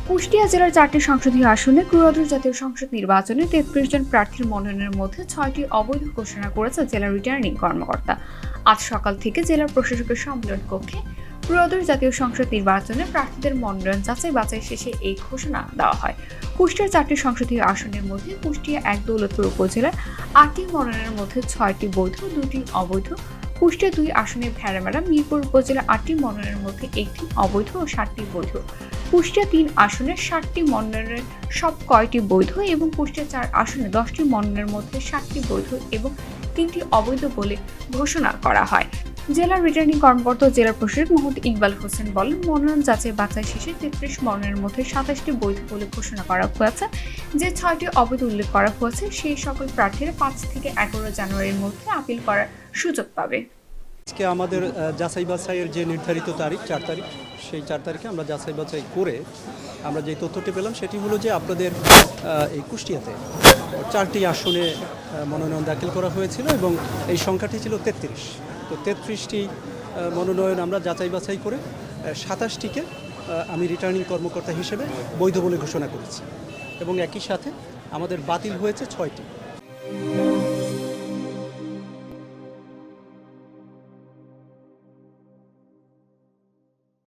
কুষ্টিয়া জেলার 4টি সংসদীয় আসনে ত্রয়োদশ জাতীয় সংসদ নির্বাচনে 33 জন প্রার্থীর মনোনয়নের মধ্যে 6টি অবৈধ ঘোষণা করেছে জেলা রিটার্নিং কর্মকর্তা। আজ সকাল থেকে জেলা প্রশাসকের সম্মেলন কক্ষে ত্রয়োদশ জাতীয় সংসদ নির্বাচনে প্রার্থীদের মনোনয়ন যাচাই বাছাই শেষে এই ঘোষণা দেওয়া হয়। কুষ্টিয়ার 4টি সংসদীয় আসনের মধ্যে কুষ্টিয়া 1 দৌলতপুর উপজেলার 8টি মনোনয়নের মধ্যে 6টি বৈধ, 2টি অবৈধ। কুষ্টিয়া 2 আসনে ভেড়ামারা মিরপুর উপজেলার 8টি মনোনয়নের মধ্যে 1টি অবৈধ ও 7টি বৈধ। কুষ্টিয়া 3 আসনের 7টি মনোনয়নের সব কয়টি বৈধ এবং কুষ্টিয়া 4 আসনে 10টি মনোনয়নের মধ্যে 7টি বৈধ এবং 3টি অবৈধ বলে ঘোষণা করা হয়। জেলা রিটার্নিং কর্মকর্তা ও জেলা প্রশাসক মোহাম্মদ ইকবাল হোসেন বলেন, মনোনয়ন যাচাই বাছাই শেষে 33 মনোনয়নের মধ্যে 27টি বৈধ বলে ঘোষণা করা হয়েছে। যে 6টি অবৈধ উল্লেখ করা হয়েছে সেই সকল প্রার্থীরা 5 থেকে 11 জানুয়ারির মধ্যে আপিল করার সুযোগ পাবে। আজকে আমাদের যাচাই বাছাইয়ের যে নির্ধারিত তারিখ 4 তারিখ, সেই 4 তারিখে আমরা যাচাই বাছাই করে আমরা যে তথ্যটি পেলাম সেটি হলো যে আপনাদের এই কুষ্টিয়াতে 4টি আসনে মনোনয়ন দাখিল করা হয়েছিল এবং এই সংখ্যাটি ছিল 33। তো 33টি মনোনয়ন আমরা যাচাই বাছাই করে 27টিকে আমি রিটার্নিং কর্মকর্তা হিসেবে বৈধ বলে ঘোষণা করেছি এবং একই সাথে আমাদের বাতিল হয়েছে 6টি।